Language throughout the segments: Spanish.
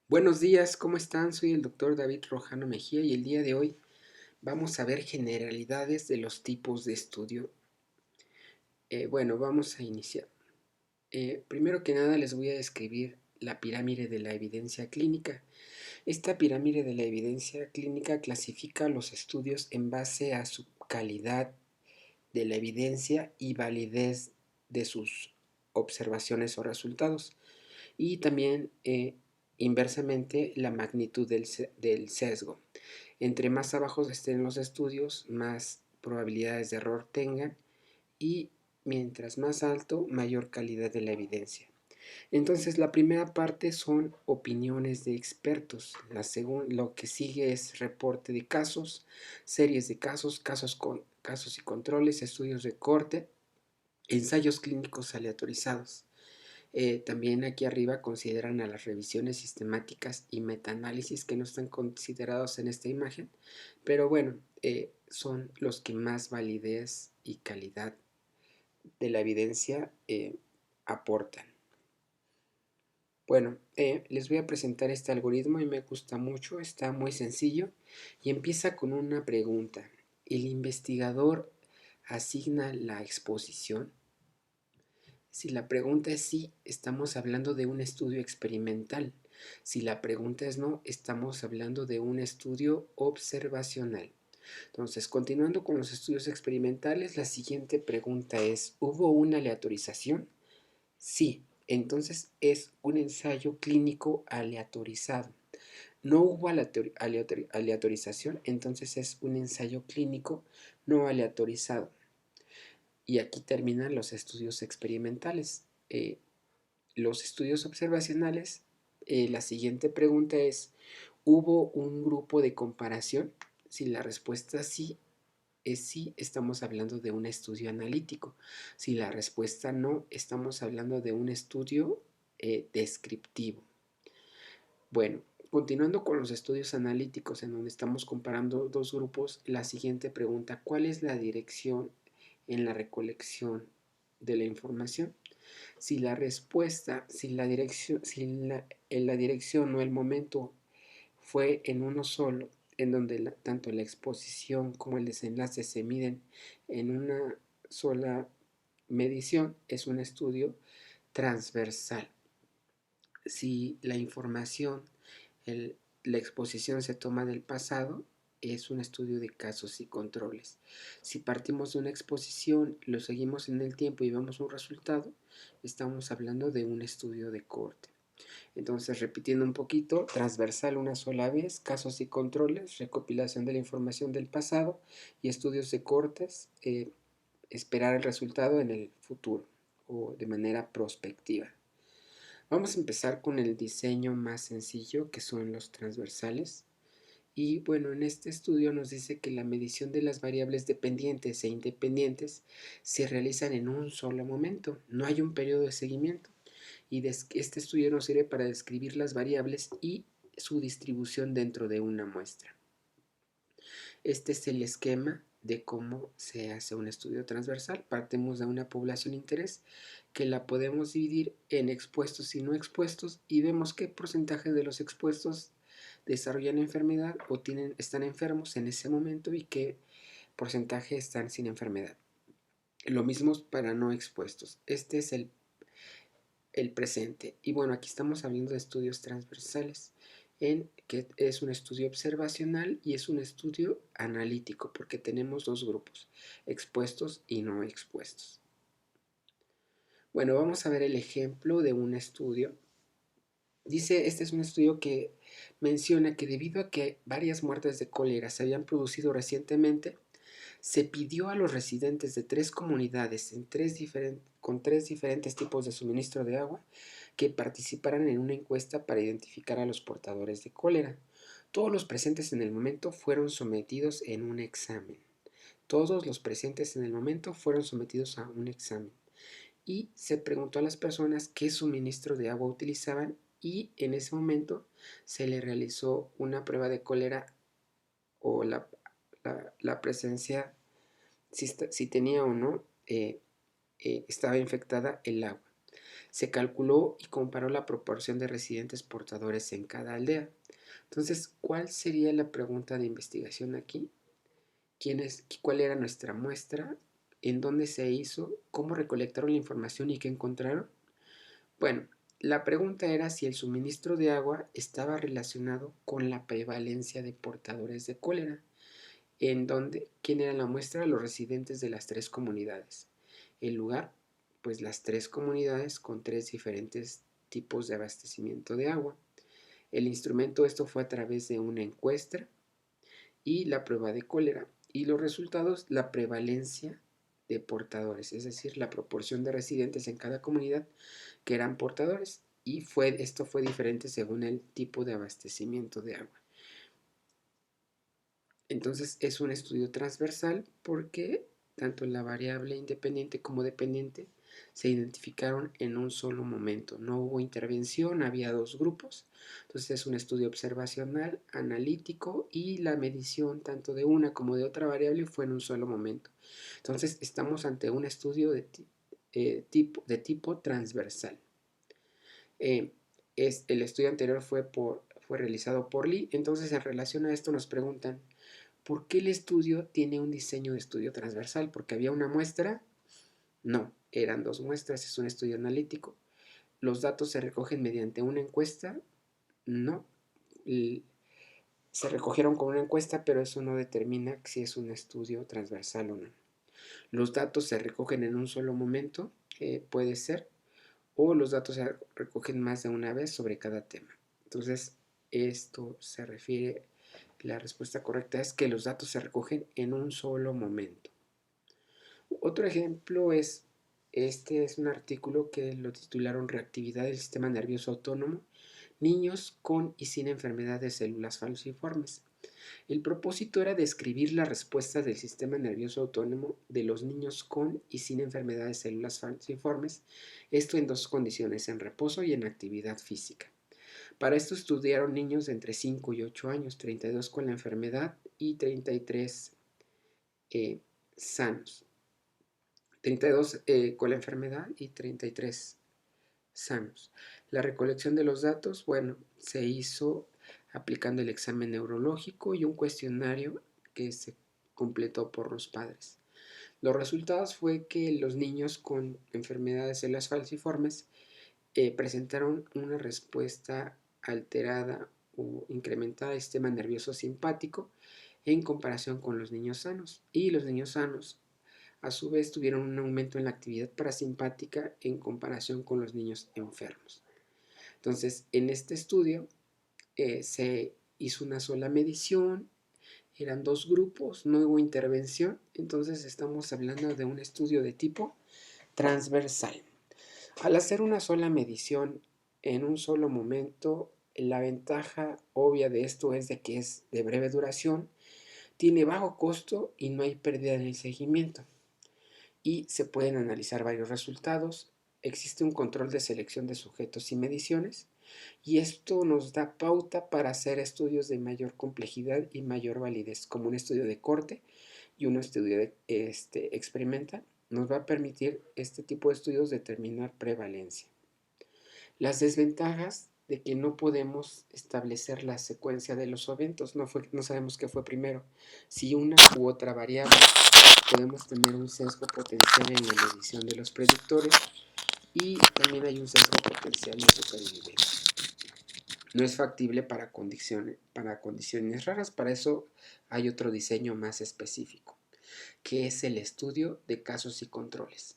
Buenos días, ¿cómo están? Soy el doctor David Rojano Mejía y el día de hoy vamos a ver generalidades de los tipos de estudio. Vamos a iniciar. Primero que nada les voy a describir la pirámide de la evidencia clínica. Esta pirámide de la evidencia clínica clasifica los estudios en base a su calidad de la evidencia y validez de sus observaciones o resultados. Y también inversamente la magnitud del sesgo. Entre más abajo estén los estudios, más probabilidades de error tengan y mientras más alto, mayor calidad de la evidencia. Entonces, la primera parte son opiniones de expertos. Lo que sigue es reporte de casos, series de casos, casos y controles, estudios de corte, ensayos clínicos aleatorizados. También aquí arriba consideran a las revisiones sistemáticas y metaanálisis que no están considerados en esta imagen, pero bueno, son los que más validez y calidad de la evidencia aportan. Bueno, les voy a presentar este algoritmo y me gusta mucho, está muy sencillo y empieza con una pregunta. ¿El investigador asigna la exposición? Si la pregunta es sí, estamos hablando de un estudio experimental. Si la pregunta es no, estamos hablando de un estudio observacional. Entonces, continuando con los estudios experimentales, la siguiente pregunta es, ¿hubo una aleatorización? Sí, entonces es un ensayo clínico aleatorizado. No hubo aleatorización, entonces es un ensayo clínico no aleatorizado. Y aquí terminan los estudios experimentales. Los estudios observacionales, la siguiente pregunta ¿hubo un grupo de comparación? Si la respuesta sí es sí, estamos hablando de un estudio analítico. Si la respuesta no, estamos hablando de un estudio descriptivo. Bueno, continuando con los estudios analíticos en donde estamos comparando dos grupos, la siguiente pregunta, ¿cuál es la dirección en la recolección de la información? Si la respuesta, la dirección o el momento fue en uno solo, en donde tanto la exposición como el desenlace se miden en una sola medición, es un estudio transversal. Si la información, el, la exposición se toma del pasado, es un estudio de casos y controles. Si partimos de una exposición, lo seguimos en el tiempo y vemos un resultado, estamos hablando de un estudio de corte. Entonces, repitiendo un poquito, transversal una sola vez, casos y controles, recopilación de la información del pasado y estudios de cortes, esperar el resultado en el futuro o de manera prospectiva. Vamos a empezar con el diseño más sencillo, que son los transversales. Y bueno, en este estudio nos dice que la medición de las variables dependientes e independientes se realizan en un solo momento. No hay un periodo de seguimiento. Y este estudio nos sirve para describir las variables y su distribución dentro de una muestra. Este es el esquema de cómo se hace un estudio transversal. Partimos de una población de interés que la podemos dividir en expuestos y no expuestos y vemos qué porcentaje de los expuestos desarrollan enfermedad o están enfermos en ese momento y qué porcentaje están sin enfermedad. Lo mismo para no expuestos. Este es el presente. Y bueno, aquí estamos hablando de estudios transversales, en que es un estudio observacional y es un estudio analítico, porque tenemos dos grupos, expuestos y no expuestos. Bueno, vamos a ver el ejemplo de un estudio. Dice, este es un estudio que menciona que debido a que varias muertes de cólera se habían producido recientemente, se pidió a los residentes de tres comunidades con tres diferentes tipos de suministro de agua que participaran en una encuesta para identificar a los portadores de cólera. Todos los presentes en el momento fueron sometidos en un examen. Todos los presentes en el momento fueron sometidos a un examen. Y se preguntó a las personas qué suministro de agua utilizaban y en ese momento se le realizó una prueba de cólera o la presencia, si tenía o no estaba infectada el agua. Se calculó y comparó la proporción de residentes portadores en cada aldea. Entonces, ¿cuál sería la pregunta de investigación aquí? ¿Cuál era nuestra muestra? ¿En dónde se hizo? ¿Cómo recolectaron la información y qué encontraron? Bueno, la pregunta era si el suministro de agua estaba relacionado con la prevalencia de portadores de cólera, en donde, ¿quién era la muestra? Los residentes de las tres comunidades. El lugar, pues las tres comunidades con tres diferentes tipos de abastecimiento de agua. El instrumento, esto fue a través de una encuesta y la prueba de cólera. Y los resultados, la prevalencia de portadores, es decir, la proporción de residentes en cada comunidad que eran portadores. Y esto fue diferente según el tipo de abastecimiento de agua. Entonces es un estudio transversal porque tanto la variable independiente como dependiente se identificaron en un solo momento. No hubo intervención, había dos grupos. Entonces es un estudio observacional, analítico y la medición tanto de una como de otra variable fue en un solo momento. Entonces estamos ante un estudio de tipo transversal. El estudio anterior fue realizado por Lee. Entonces en relación a esto nos preguntan, ¿por qué el estudio tiene un diseño de estudio transversal? ¿Porque había una muestra? No, eran dos muestras, es un estudio analítico. ¿Los datos se recogen mediante una encuesta? No. Se recogieron con una encuesta, pero eso no determina si es un estudio transversal o no. ¿Los datos se recogen en un solo momento? Puede ser. O los datos se recogen más de una vez sobre cada tema. Entonces, esto se refiere, la respuesta correcta es que los datos se recogen en un solo momento. Otro ejemplo este es un artículo que lo titularon Reactividad del sistema nervioso autónomo, niños con y sin enfermedad de células falciformes. El propósito era describir la respuesta del sistema nervioso autónomo de los niños con y sin enfermedad de células falciformes, esto en dos condiciones, en reposo y en actividad física. Para esto estudiaron niños de entre 5 y 8 años, 32 con la enfermedad y 33 sanos. 32 con la enfermedad y 33 sanos. La recolección de los datos, bueno, se hizo aplicando el examen neurológico y un cuestionario que se completó por los padres. Los resultados fue que los niños con enfermedades de células falciformes presentaron una respuesta alterada o incrementada del sistema nervioso simpático en comparación con los niños sanos. Y los niños sanos, a su vez, tuvieron un aumento en la actividad parasimpática en comparación con los niños enfermos. Entonces, en este estudio se hizo una sola medición, eran dos grupos, no hubo intervención, entonces estamos hablando de un estudio de tipo transversal. Al hacer una sola medición en un solo momento, la ventaja obvia de esto es de que es de breve duración, tiene bajo costo y no hay pérdida en el seguimiento. Y se pueden analizar varios resultados. Existe un control de selección de sujetos y mediciones, y esto nos da pauta para hacer estudios de mayor complejidad y mayor validez, como un estudio de corte y un estudio experimental. Nos va a permitir este tipo de estudios determinar prevalencia. Las desventajas de que no podemos establecer la secuencia de los eventos, no sabemos qué fue primero, si una u otra variable. Podemos tener un sesgo potencial en la medición de los predictores y también hay un sesgo potencial en supervivencia. No es factible para condiciones raras, para eso hay otro diseño más específico, que es el estudio de casos y controles.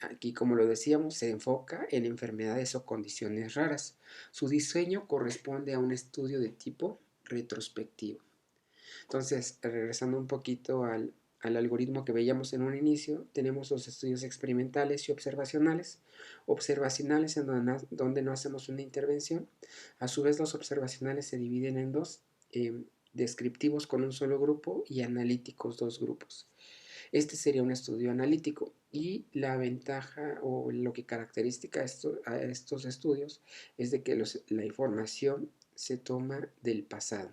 Aquí, como lo decíamos, se enfoca en enfermedades o condiciones raras. Su diseño corresponde a un estudio de tipo retrospectivo. Entonces, regresando un poquito al algoritmo que veíamos en un inicio, tenemos los estudios experimentales y observacionales. Observacionales en donde no hacemos una intervención. A su vez, los observacionales se dividen en dos, descriptivos con un solo grupo y analíticos dos grupos. Este sería un estudio analítico y la ventaja o lo que caracteriza a estos estudios es de que la información se toma del pasado.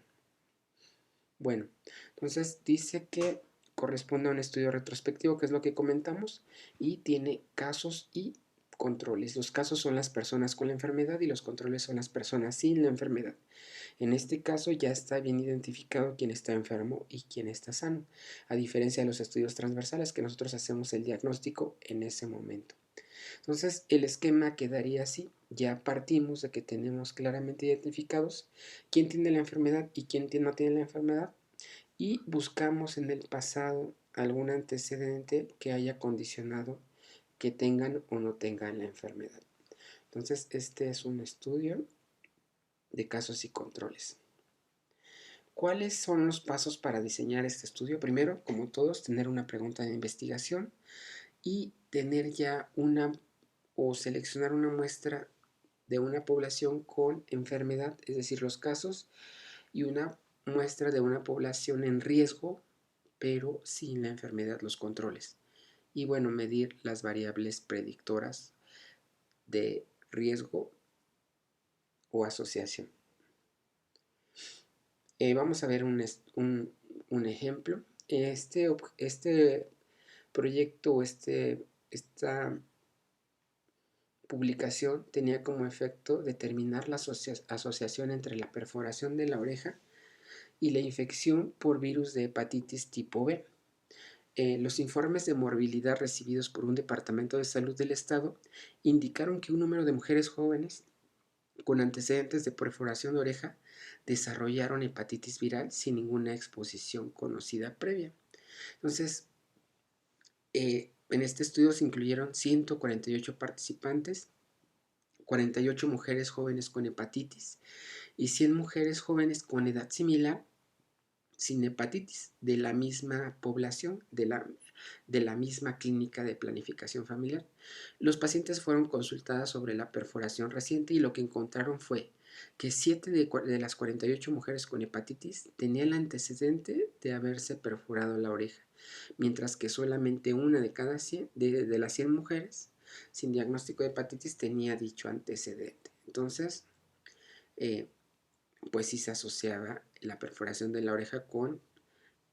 Bueno, entonces dice que corresponde a un estudio retrospectivo, que es lo que comentamos, y tiene casos y controles. Los casos son las personas con la enfermedad y los controles son las personas sin la enfermedad. En este caso ya está bien identificado quién está enfermo y quién está sano, a diferencia de los estudios transversales que nosotros hacemos el diagnóstico en ese momento. Entonces el esquema quedaría así. Ya partimos de que tenemos claramente identificados quién tiene la enfermedad y quién no tiene la enfermedad, y buscamos en el pasado algún antecedente que haya condicionado que tengan o no tengan la enfermedad. Entonces este es un estudio de casos y controles. ¿Cuáles son los pasos para diseñar este estudio? Primero, como todos, tener una pregunta de investigación y tener ya una o seleccionar una muestra de una población con enfermedad, es decir, los casos, y una muestra de una población en riesgo, pero sin la enfermedad, los controles. Y bueno, medir las variables predictoras de riesgo o asociación. Vamos a ver un ejemplo. Este proyecto o esta publicación tenía como efecto determinar la asociación entre la perforación de la oreja y la infección por virus de hepatitis tipo B. Los informes de morbilidad recibidos por un departamento de salud del estado indicaron que un número de mujeres jóvenes con antecedentes de perforación de oreja desarrollaron hepatitis viral sin ninguna exposición conocida previa. Entonces, en este estudio se incluyeron 148 participantes, 48 mujeres jóvenes con hepatitis y 100 mujeres jóvenes con edad similar sin hepatitis de la misma población, de la misma clínica de planificación familiar. Los pacientes fueron consultadas sobre la perforación reciente y lo que encontraron fue que 7 de las 48 mujeres con hepatitis tenían el antecedente de haberse perforado la oreja, mientras que solamente una de cada 100, de las 100 mujeres sin diagnóstico de hepatitis tenía dicho antecedente. Entonces, pues sí se asociaba la perforación de la oreja con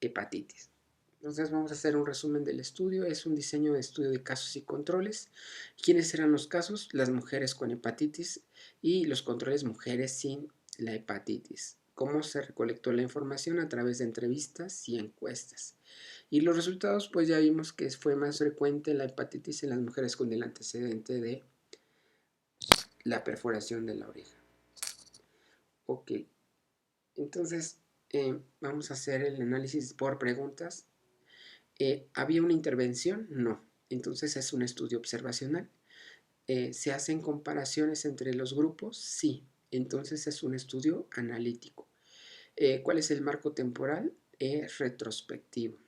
hepatitis. Entonces vamos a hacer un resumen del estudio. Es un diseño de estudio de casos y controles. ¿Quiénes eran los casos? Las mujeres con hepatitis y los controles mujeres sin la hepatitis. ¿Cómo se recolectó la información? A través de entrevistas y encuestas. Y los resultados, pues ya vimos que fue más frecuente la hepatitis en las mujeres con el antecedente de la perforación de la oreja. Ok, entonces vamos a hacer el análisis por preguntas. ¿Había una intervención? No. Entonces es un estudio observacional. ¿Se hacen comparaciones entre los grupos? Sí. Entonces es un estudio analítico. ¿Cuál es el marco temporal? Retrospectivo.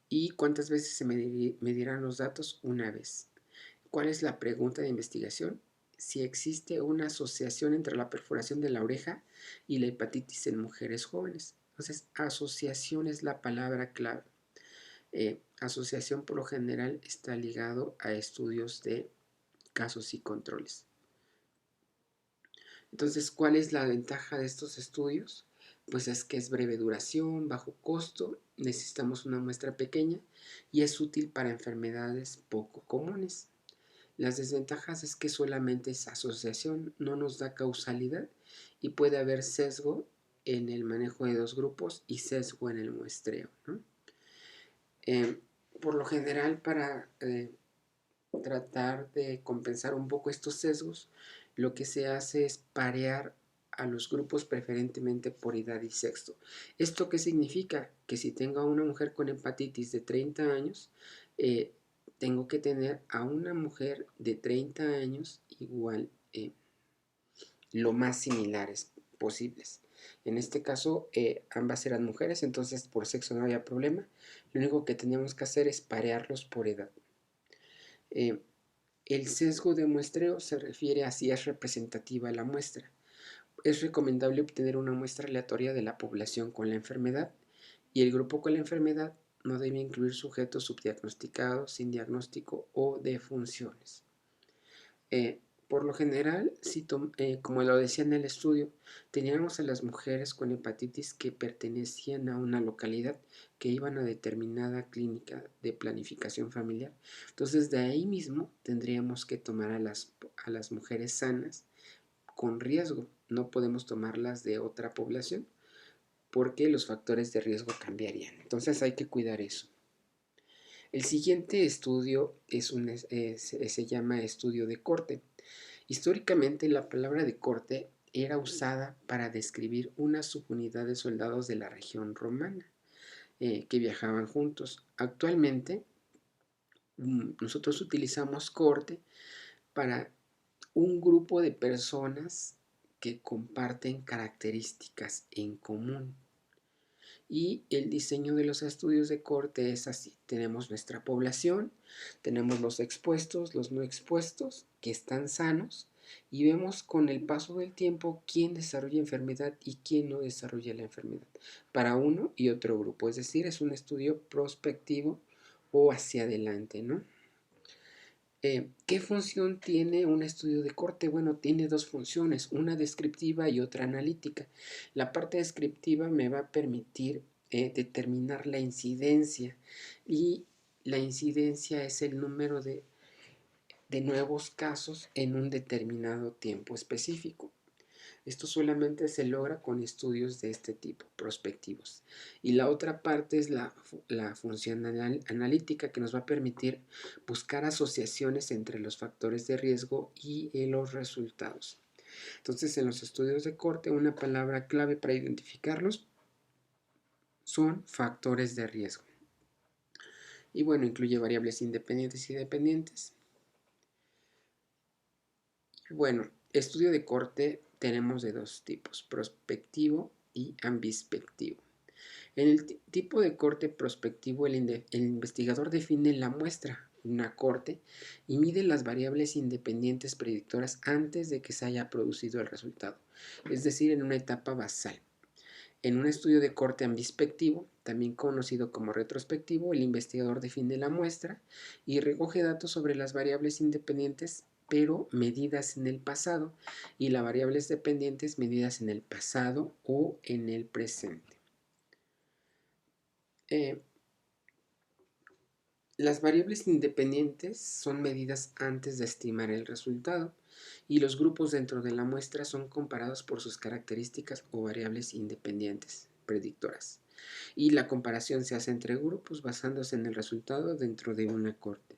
¿Y cuántas veces se medirán los datos? Una vez. ¿Cuál es la pregunta de investigación? Si existe una asociación entre la perforación de la oreja y la hepatitis en mujeres jóvenes. Entonces, asociación es la palabra clave. Asociación por lo general está ligado a estudios de casos y controles. Entonces, ¿cuál es la ventaja de estos estudios? Pues es que es breve duración, bajo costo, necesitamos una muestra pequeña y es útil para enfermedades poco comunes. Las desventajas es que solamente es asociación, no nos da causalidad y puede haber sesgo en el manejo de dos grupos y sesgo en el muestreo, ¿no? Por lo general, para tratar de compensar un poco estos sesgos, lo que se hace es parear a los grupos preferentemente por edad y sexo. ¿Esto qué significa? Que si tengo a una mujer con hepatitis de 30 años, tengo que tener a una mujer de 30 años igual, lo más similares posibles. En este caso, ambas eran mujeres, entonces por sexo no había problema. Lo único que teníamos que hacer es parearlos por edad. El sesgo de muestreo se refiere a si es representativa la muestra. Es recomendable obtener una muestra aleatoria de la población con la enfermedad y el grupo con la enfermedad no debe incluir sujetos subdiagnosticados, sin diagnóstico o defunciones. Por lo general, si como lo decía en el estudio, teníamos a las mujeres con hepatitis que pertenecían a una localidad que iban a determinada clínica de planificación familiar. Entonces, de ahí mismo tendríamos que tomar a las mujeres sanas con riesgo. No podemos tomarlas de otra población porque los factores de riesgo cambiarían. Entonces hay que cuidar eso. El siguiente estudio se llama estudio de corte. Históricamente la palabra de corte era usada para describir una subunidad de soldados de la región romana que viajaban juntos. Actualmente nosotros utilizamos corte para un grupo de personas que comparten características en común. Y el diseño de los estudios de corte es así. Tenemos nuestra población, tenemos los expuestos, los no expuestos, que están sanos, y vemos con el paso del tiempo quién desarrolla enfermedad y quién no desarrolla la enfermedad para uno y otro grupo. Es decir, es un estudio prospectivo o hacia adelante, ¿no? ¿Qué función tiene un estudio de corte? Bueno, tiene dos funciones, una descriptiva y otra analítica. La parte descriptiva me va a permitir determinar la incidencia, y la incidencia es el número de nuevos casos en un determinado tiempo específico. Esto solamente se logra con estudios de este tipo, prospectivos. Y la otra parte es la función analítica, que nos va a permitir buscar asociaciones entre los factores de riesgo y los resultados. Entonces, en los estudios de corte, una palabra clave para identificarlos son factores de riesgo. Y bueno, incluye variables independientes y dependientes. Y bueno, estudio de corte tenemos de dos tipos, prospectivo y ambispectivo. En el tipo de corte prospectivo, el investigador define la muestra, una corte, y mide las variables independientes predictoras antes de que se haya producido el resultado, es decir, en una etapa basal. En un estudio de corte ambispectivo, también conocido como retrospectivo, el investigador define la muestra y recoge datos sobre las variables independientes, pero medidas en el pasado, y las variables dependientes medidas en el pasado o en el presente. Las variables independientes son medidas antes de estimar el resultado, y los grupos dentro de la muestra son comparados por sus características o variables independientes predictoras, y la comparación se hace entre grupos basándose en el resultado dentro de una corte.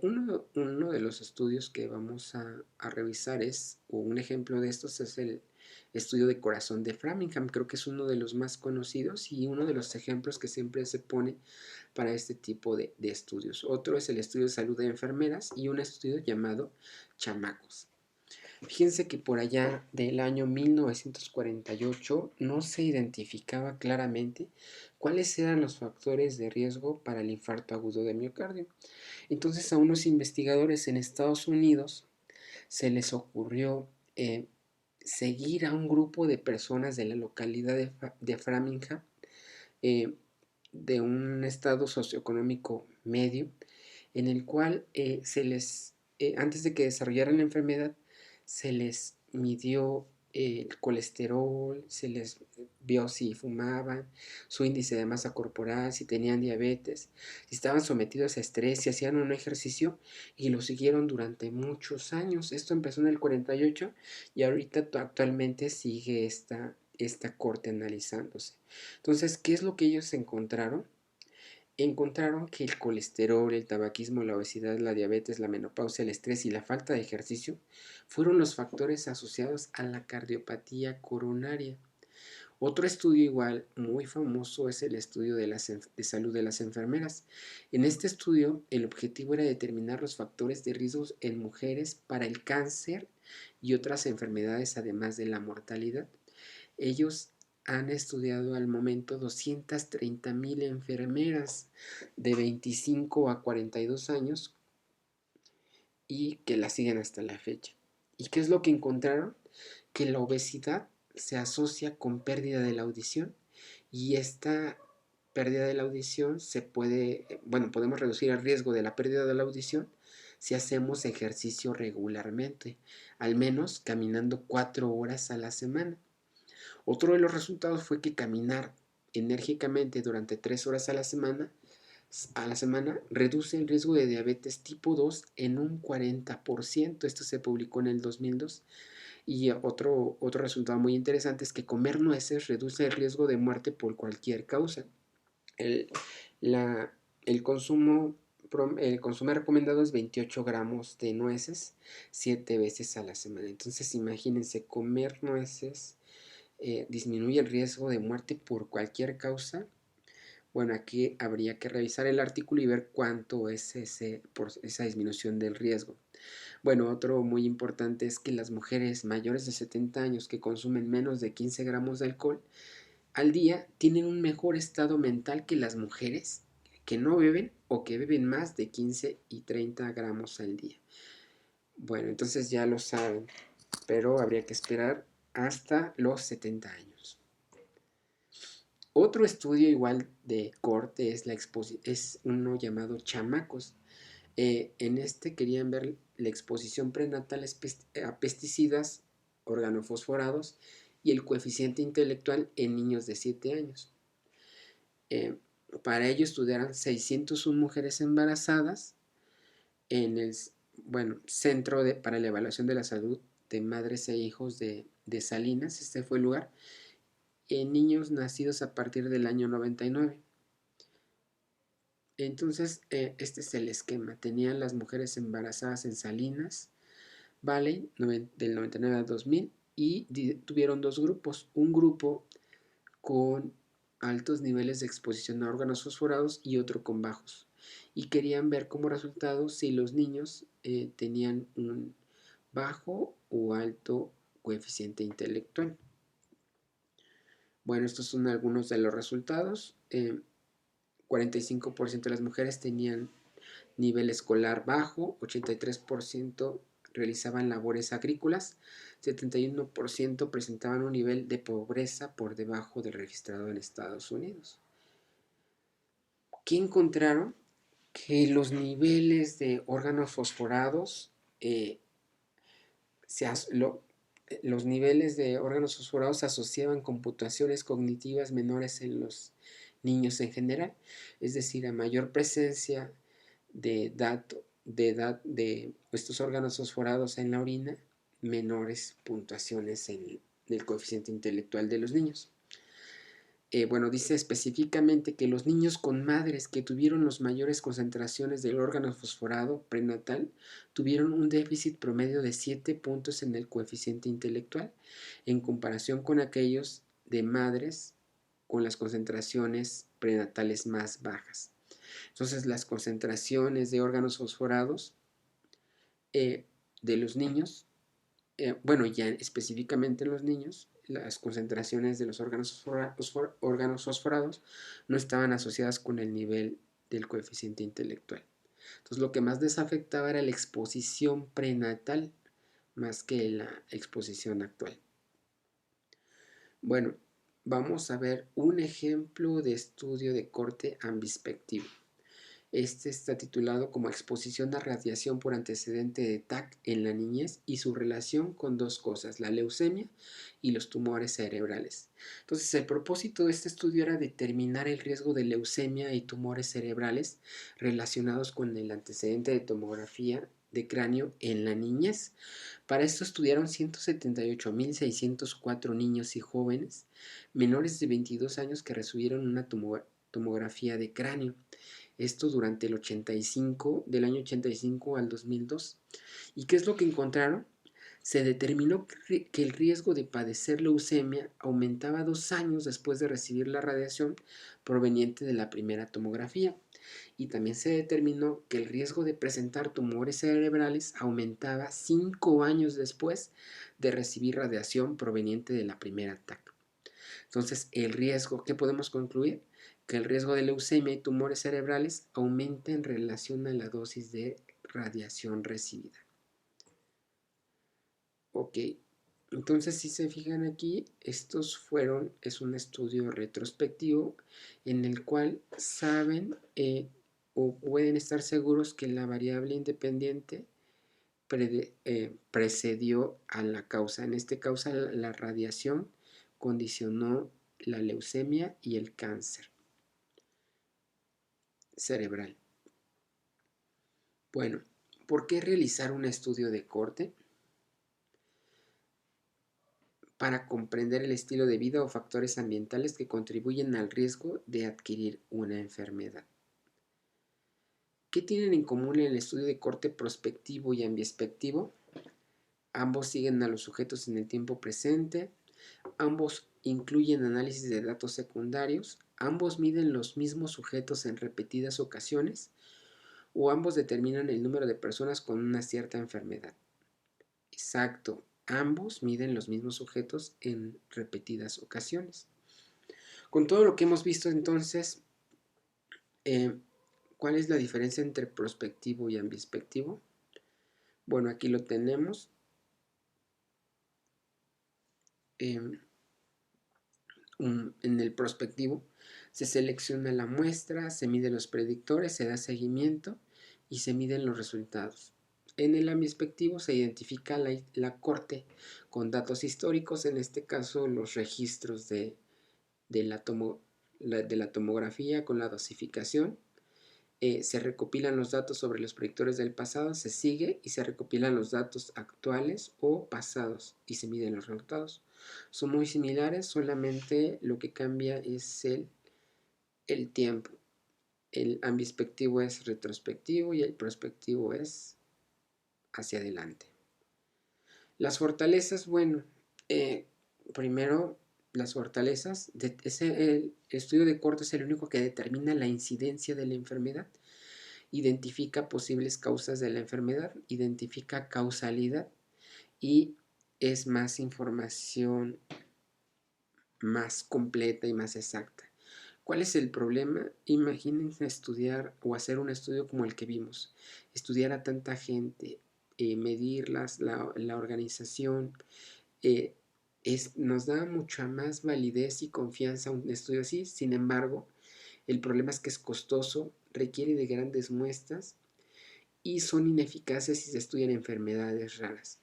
Uno de los estudios que vamos a revisar o un ejemplo de estos es el estudio de corazón de Framingham. Creo que es uno de los más conocidos y uno de los ejemplos que siempre se pone para este tipo de estudios. Otro es el estudio de salud de enfermeras y un estudio llamado chamacos. Fíjense que por allá del año 1948 no se identificaba claramente cuáles eran los factores de riesgo para el infarto agudo de miocardio. Entonces a unos investigadores en Estados Unidos se les ocurrió seguir a un grupo de personas de la localidad de Framingham, de un estado socioeconómico medio, en el cual antes de que desarrollaran la enfermedad, se les midió el colesterol, se les vio si fumaban, su índice de masa corporal, si tenían diabetes, si estaban sometidos a estrés, si hacían un ejercicio, y lo siguieron durante muchos años. Esto empezó en el 48 y ahorita actualmente sigue esta corte analizándose. Entonces, ¿qué es lo que ellos encontraron? Encontraron que el colesterol, el tabaquismo, la obesidad, la diabetes, la menopausia, el estrés y la falta de ejercicio fueron los factores asociados a la cardiopatía coronaria. Otro estudio igual muy famoso es el estudio de salud de las enfermeras. En este estudio, el objetivo era determinar los factores de riesgo en mujeres para el cáncer y otras enfermedades, además de la mortalidad. Ellos han estudiado al momento 230,000 enfermeras de 25 a 42 años y que la siguen hasta la fecha. ¿Y qué es lo que encontraron? Que la obesidad se asocia con pérdida de la audición, y esta pérdida de la audición podemos reducir el riesgo de la pérdida de la audición si hacemos ejercicio regularmente, al menos caminando 4 horas a la semana. Otro de los resultados fue que caminar enérgicamente durante 3 horas a la semana reduce el riesgo de diabetes tipo 2 en un 40%. Esto se publicó en el 2002. Y otro resultado muy interesante es que comer nueces reduce el riesgo de muerte por cualquier causa. El, la, el consumo el consumo recomendado es 28 gramos de nueces 7 veces a la semana. Entonces imagínense, comer nueces disminuye el riesgo de muerte por cualquier causa. Bueno, aquí habría que revisar el artículo y ver cuánto es esa disminución del riesgo. Bueno, otro muy importante es que las mujeres mayores de 70 años que consumen menos de 15 gramos de alcohol al día tienen un mejor estado mental que las mujeres que no beben o que beben más de 15 y 30 gramos al día. Bueno, entonces ya lo saben, pero habría que esperar hasta los 70 años. Otro estudio igual de corte es uno llamado chamacos. En este querían ver la exposición prenatal a pesticidas, organofosforados y el coeficiente intelectual en niños de 7 años. Para ello estudiaron 601 mujeres embarazadas en el Centro para la Evaluación de la Salud de Madres e Hijos de Salinas. Este fue el lugar. En niños nacidos a partir del año 99. Entonces, este es el esquema. Tenían las mujeres embarazadas en Salinas Valley del 99 al 2000 y tuvieron dos grupos. Un grupo con altos niveles de exposición a órganos fosforados y otro con bajos. Y querían ver como resultado si los niños tenían un bajo o alto coeficiente intelectual. Bueno, estos son algunos de los resultados. 45% de las mujeres tenían nivel escolar bajo, 83% realizaban labores agrícolas, 71% presentaban un nivel de pobreza por debajo del registrado en Estados Unidos. ¿Qué encontraron? Que los niveles de órganos fosforados los niveles de órganos fosforados se asociaban con puntuaciones cognitivas menores en los niños en general, es decir, a mayor presencia de estos órganos fosforados en la orina, menores puntuaciones en el coeficiente intelectual de los niños. Bueno, dice específicamente que los niños con madres que tuvieron las mayores concentraciones del órgano fosforado prenatal tuvieron un déficit promedio de 7 puntos en el coeficiente intelectual en comparación con aquellos de madres con las concentraciones prenatales más bajas. Entonces, las concentraciones de órganos fosforados de los niños, ya específicamente en los niños, las concentraciones de los órganos fosforados no estaban asociadas con el nivel del coeficiente intelectual. Entonces, lo que más les afectaba era la exposición prenatal más que la exposición actual. Bueno, vamos a ver un ejemplo de estudio de corte ambispectivo. Este está titulado como Exposición a radiación por antecedente de TAC en la niñez y su relación con dos cosas, la leucemia y los tumores cerebrales. Entonces, el propósito de este estudio era determinar el riesgo de leucemia y tumores cerebrales relacionados con el antecedente de tomografía de cráneo en la niñez. Para esto estudiaron 178.604 niños y jóvenes menores de 22 años que recibieron una tomografía de cráneo. Esto durante del año 85 al 2002. ¿Y qué es lo que encontraron? Se determinó que el riesgo de padecer leucemia aumentaba 2 años después de recibir la radiación proveniente de la primera tomografía. Y también se determinó que el riesgo de presentar tumores cerebrales aumentaba 5 años después de recibir radiación proveniente de la primera TAC. Entonces, el riesgo, ¿qué podemos concluir? Que el riesgo de leucemia y tumores cerebrales aumenta en relación a la dosis de radiación recibida. Ok, entonces si se fijan aquí, es un estudio retrospectivo en el cual saben o pueden estar seguros que la variable independiente precedió a la causa. En este caso, la radiación condicionó la leucemia y el cáncer cerebral. Bueno, ¿por qué realizar un estudio de corte? Para comprender el estilo de vida o factores ambientales que contribuyen al riesgo de adquirir una enfermedad. ¿Qué tienen en común el estudio de corte prospectivo y ambiespectivo? Ambos siguen a los sujetos en el tiempo presente, ambos incluyen análisis de datos secundarios, ambos miden los mismos sujetos en repetidas ocasiones o ambos determinan el número de personas con una cierta enfermedad. Exacto, ambos miden los mismos sujetos en repetidas ocasiones. Con todo lo que hemos visto entonces, ¿cuál es la diferencia entre prospectivo y ambiespectivo? Bueno, aquí lo tenemos. En el prospectivo se selecciona la muestra, se miden los predictores, se da seguimiento y se miden los resultados. En el ambiespectivo se identifica la corte con datos históricos, en este caso los registros de la tomografía con la dosificación. Se recopilan los datos sobre los predictores del pasado, se sigue y se recopilan los datos actuales o pasados y se miden los resultados. Son muy similares, solamente lo que cambia es el tiempo. El ambiespectivo es retrospectivo y el prospectivo es hacia adelante. Las fortalezas, bueno, primero las fortalezas, el estudio de corte es el único que determina la incidencia de la enfermedad, identifica posibles causas de la enfermedad, identifica causalidad y es más información más completa y más exacta. ¿Cuál es el problema? Imagínense estudiar o hacer un estudio como el que vimos, estudiar a tanta gente, medirlas, la organización, nos da mucha más validez y confianza un estudio así. Sin embargo, el problema es que es costoso, requiere de grandes muestras y son ineficaces si se estudian enfermedades raras.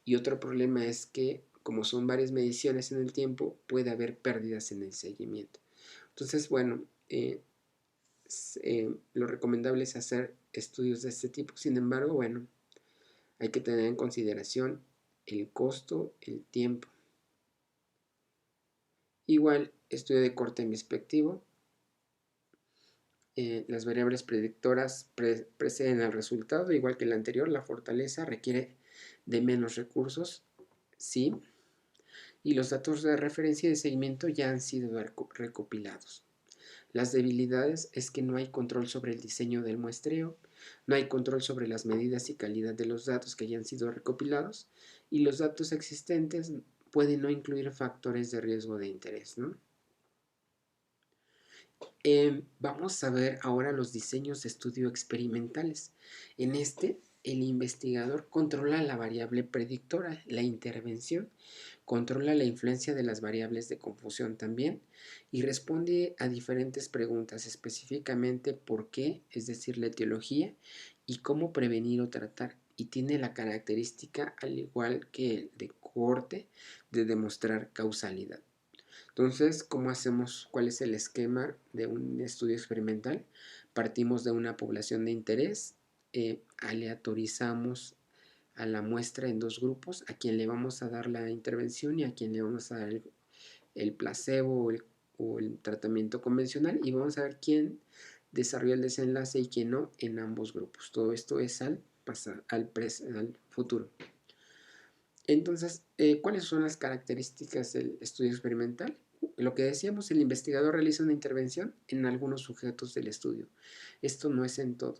Y otro problema es que, como son varias mediciones en el tiempo, puede haber pérdidas en el seguimiento. Entonces, bueno, lo recomendable es hacer estudios de este tipo. Sin embargo, bueno, hay que tener en consideración el costo, el tiempo. Igual, estudio de corte ambiespectivo. Las variables predictoras preceden al resultado, igual que el anterior. La fortaleza requiere de menos recursos, sí, y los datos de referencia y de seguimiento ya han sido recopilados. Las debilidades es que no hay control sobre el diseño del muestreo, no hay control sobre las medidas y calidad de los datos que ya han sido recopilados, y los datos existentes pueden no incluir factores de riesgo de interés, ¿no? Vamos a ver ahora los diseños de estudio experimentales. En este, el investigador controla la variable predictora, la intervención, controla la influencia de las variables de confusión también y responde a diferentes preguntas, específicamente por qué, es decir, la etiología, y cómo prevenir o tratar. Y tiene la característica, al igual que el de corte, de demostrar causalidad. Entonces, ¿cómo hacemos? ¿Cuál es el esquema de un estudio experimental? Partimos de una población de interés, aleatorizamos a la muestra en dos grupos, a quien le vamos a dar la intervención y a quien le vamos a dar el placebo o el tratamiento convencional, y vamos a ver quién desarrolla el desenlace y quién no en ambos grupos. Todo esto es al futuro. Entonces, ¿cuáles son las características del estudio experimental? Lo que decíamos, el investigador realiza una intervención en algunos sujetos del estudio. Esto no es en todo.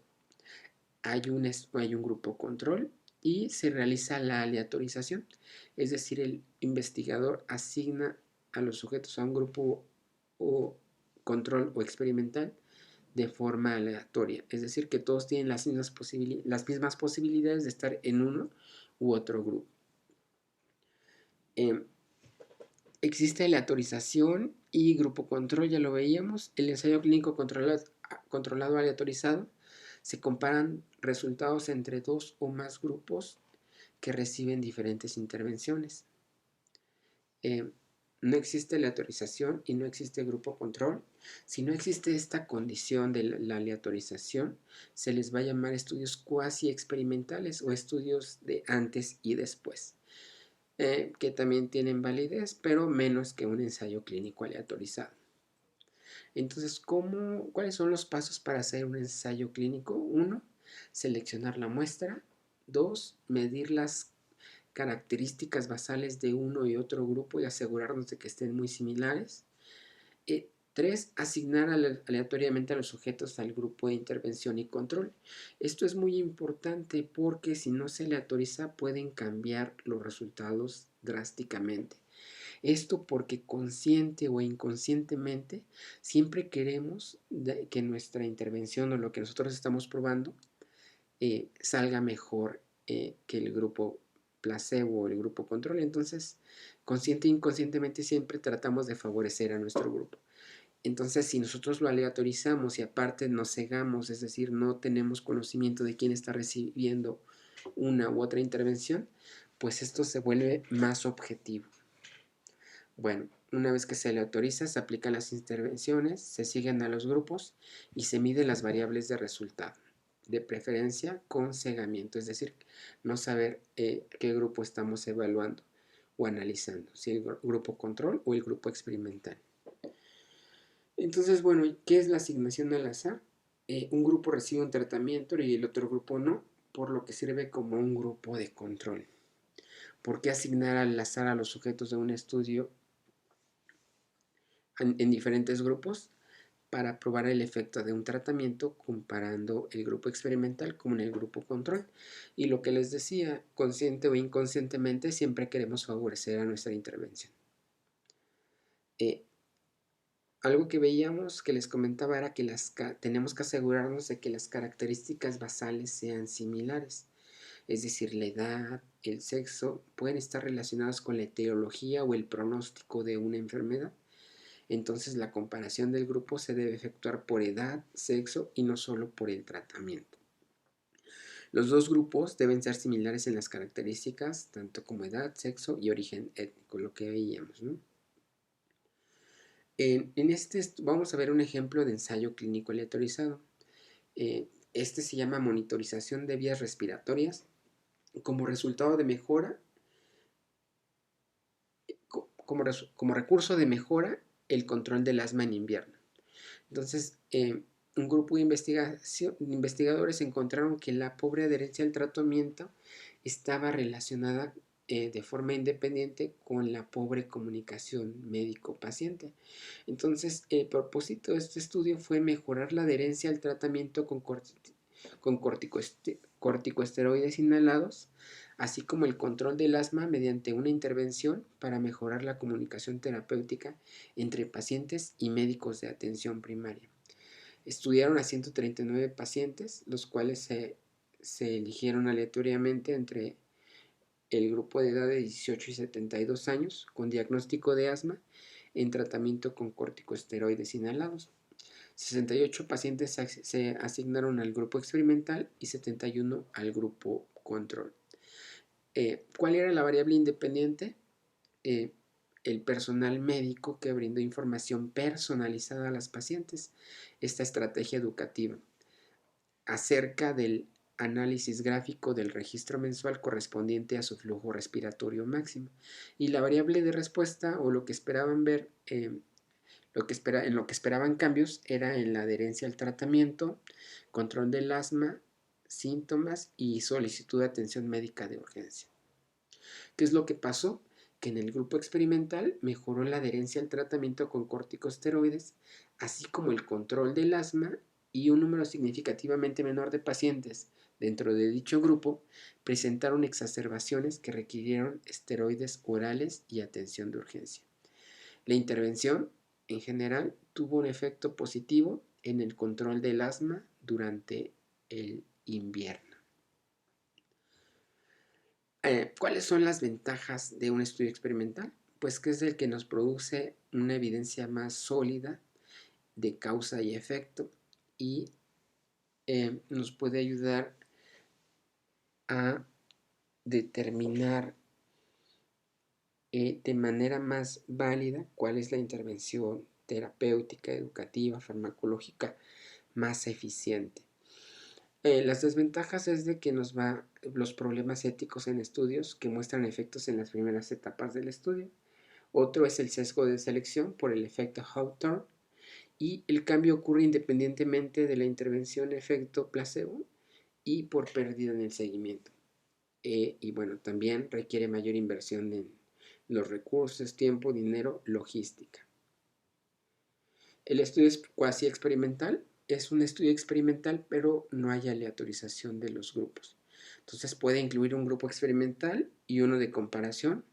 Hay un grupo control y se realiza la aleatorización, es decir, el investigador asigna a los sujetos a un grupo o control o experimental de forma aleatoria, es decir, que todos tienen las mismas posibilidades de estar en uno u otro grupo. Existe aleatorización y grupo control, ya lo veíamos. El ensayo clínico controlado aleatorizado Se comparan resultados entre dos o más grupos que reciben diferentes intervenciones. No existe aleatorización y no existe grupo control. Si no existe esta condición de la aleatorización, se les va a llamar estudios cuasi experimentales o estudios de antes y después, que también tienen validez, pero menos que un ensayo clínico aleatorizado. Entonces, ¿cuáles son los pasos para hacer un ensayo clínico? 1, seleccionar la muestra. 2, medir las características basales de uno y otro grupo y asegurarnos de que estén muy similares. 3, asignar aleatoriamente a los sujetos al grupo de intervención y control. Esto es muy importante porque si no se aleatoriza pueden cambiar los resultados drásticamente. Esto porque consciente o inconscientemente siempre queremos que nuestra intervención o lo que nosotros estamos probando salga mejor que el grupo placebo o el grupo control. Entonces, consciente e inconscientemente siempre tratamos de favorecer a nuestro grupo. Entonces, si nosotros lo aleatorizamos y aparte nos cegamos, es decir, no tenemos conocimiento de quién está recibiendo una u otra intervención, pues esto se vuelve más objetivo. Bueno, una vez que se aleatoriza, se aplican las intervenciones, se siguen a los grupos y se miden las variables de resultado, de preferencia con cegamiento, es decir, no saber qué grupo estamos evaluando o analizando, si el grupo control o el grupo experimental. Entonces, bueno, ¿qué es la asignación al azar? Un grupo recibe un tratamiento y el otro grupo no, por lo que sirve como un grupo de control. ¿Por qué asignar al azar a los sujetos de un estudio en diferentes grupos? Para probar el efecto de un tratamiento comparando el grupo experimental con el grupo control. Y lo que les decía, consciente o inconscientemente, siempre queremos favorecer a nuestra intervención. Algo que veíamos, que les comentaba, era que tenemos que asegurarnos de que las características basales sean similares. Es decir, la edad, el sexo, pueden estar relacionados con la etiología o el pronóstico de una enfermedad. Entonces la comparación del grupo se debe efectuar por edad, sexo y no solo por el tratamiento. Los dos grupos deben ser similares en las características, tanto como edad, sexo y origen étnico, lo que veíamos, ¿no? Vamos a ver un ejemplo de ensayo clínico aleatorizado. Este se llama monitorización de vías respiratorias. Como resultado de mejora, como recurso de mejora, el control del asma en invierno. Entonces, un grupo de investigadores encontraron que la pobre adherencia al tratamiento estaba relacionada de forma independiente con la pobre comunicación médico-paciente. Entonces, el propósito de este estudio fue mejorar la adherencia al tratamiento con corticosteroides inhalados, así como el control del asma mediante una intervención para mejorar la comunicación terapéutica entre pacientes y médicos de atención primaria. Estudiaron a 139 pacientes, los cuales se eligieron aleatoriamente entre el grupo de edad de 18 y 72 años con diagnóstico de asma en tratamiento con corticosteroides inhalados. 68 pacientes se asignaron al grupo experimental y 71 al grupo control. ¿Cuál era la variable independiente? El personal médico que brindó información personalizada a las pacientes. Esta estrategia educativa acerca del análisis gráfico del registro mensual correspondiente a su flujo respiratorio máximo. Y la variable de respuesta o lo que esperaban ver, en lo que esperaban cambios era en la adherencia al tratamiento, control del asma, síntomas y solicitud de atención médica de urgencia. ¿Qué es lo que pasó? Que en el grupo experimental mejoró la adherencia al tratamiento con corticosteroides, así como el control del asma, y un número significativamente menor de pacientes dentro de dicho grupo presentaron exacerbaciones que requirieron esteroides orales y atención de urgencia. La intervención, en general, tuvo un efecto positivo en el control del asma durante el invierno. ¿Cuáles son las ventajas de un estudio experimental? Pues que es el que nos produce una evidencia más sólida de causa y efecto y nos puede ayudar a determinar de manera más válida cuál es la intervención terapéutica, educativa, farmacológica más eficiente. Las desventajas es de que los problemas éticos en estudios que muestran efectos en las primeras etapas del estudio. Otro es el sesgo de selección por el efecto Hawthorne, y el cambio ocurre independientemente de la intervención efecto placebo y por pérdida en el seguimiento. Y bueno, también requiere mayor inversión en los recursos, tiempo, dinero, logística. El estudio es cuasi experimental. Es un estudio experimental, pero no hay aleatorización de los grupos. Entonces puede incluir un grupo experimental y uno de comparación,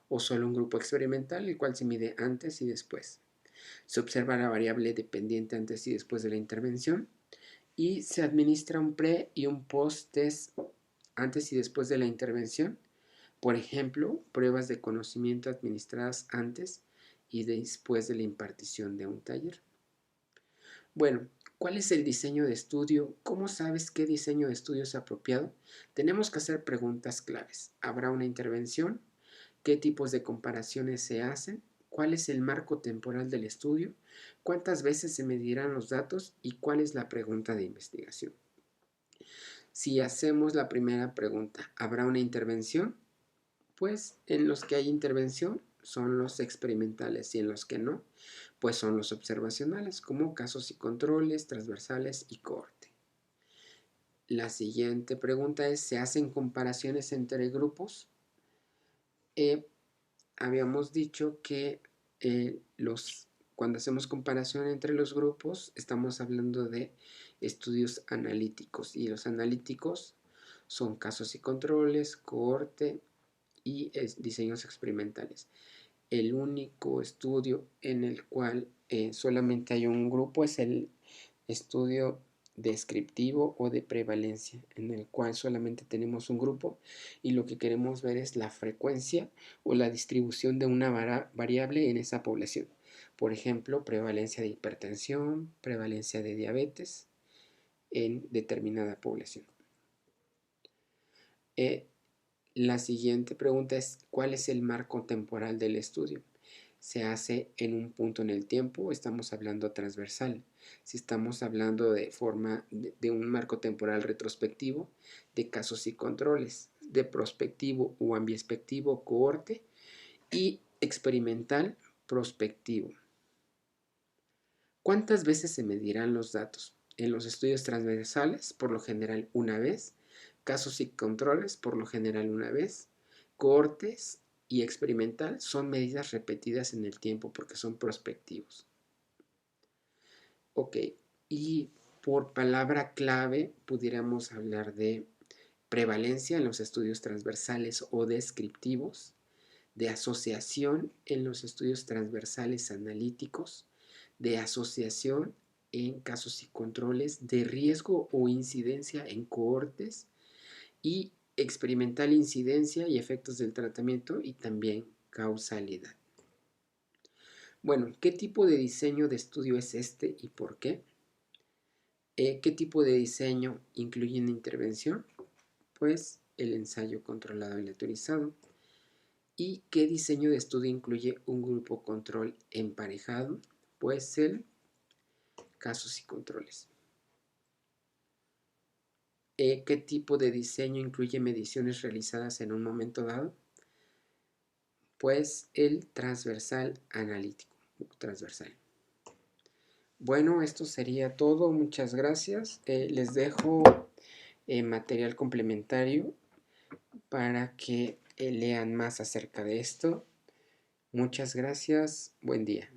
o solo un grupo experimental, el cual se mide antes y después. Se observa la variable dependiente antes y después de la intervención, y se administra un pre y un post test antes y después de la intervención. Por ejemplo, pruebas de conocimiento administradas antes y después de la impartición de un taller. Bueno, ¿cuál es el diseño de estudio? ¿Cómo sabes qué diseño de estudio es apropiado? Tenemos que hacer preguntas claves. ¿Habrá una intervención? ¿Qué tipos de comparaciones se hacen? ¿Cuál es el marco temporal del estudio? ¿Cuántas veces se medirán los datos? ¿Y cuál es la pregunta de investigación? Si hacemos la primera pregunta, ¿habrá una intervención? Pues en los que hay intervención son los experimentales, y en los que no, pues son los observacionales, como casos y controles, transversales y cohorte. La siguiente pregunta es, ¿se hacen comparaciones entre grupos? Habíamos dicho que cuando hacemos comparación entre los grupos estamos hablando de estudios analíticos, y los analíticos son casos y controles, cohorte y diseños experimentales. El único estudio en el cual solamente hay un grupo es el estudio descriptivo o de prevalencia, en el cual solamente tenemos un grupo y lo que queremos ver es la frecuencia o la distribución de una variable en esa población. Por ejemplo, prevalencia de hipertensión, prevalencia de diabetes en determinada población. La siguiente pregunta es, ¿cuál es el marco temporal del estudio? Se hace en un punto en el tiempo, estamos hablando transversal. Si estamos hablando de un marco temporal retrospectivo, de casos y controles, de prospectivo o ambiespectivo, cohorte, y experimental, prospectivo. ¿Cuántas veces se medirán los datos? En los estudios transversales, por lo general una vez, casos y controles, por lo general una vez, cohortes y experimental son medidas repetidas en el tiempo porque son prospectivos. Ok, y por palabra clave pudiéramos hablar de prevalencia en los estudios transversales o descriptivos, de asociación en los estudios transversales analíticos, de asociación en casos y controles, de riesgo o incidencia en cohortes, y experimental incidencia y efectos del tratamiento, y también causalidad. Bueno, ¿qué tipo de diseño de estudio es este y por qué? ¿Qué tipo de diseño incluye una intervención? Pues el ensayo controlado aleatorizado. ¿Y qué diseño de estudio incluye un grupo control emparejado? Pues el casos y controles. ¿Qué tipo de diseño incluye mediciones realizadas en un momento dado? Pues el transversal analítico, transversal. Bueno, esto sería todo. Muchas gracias. Les dejo material complementario para que lean más acerca de esto. Muchas gracias. Buen día.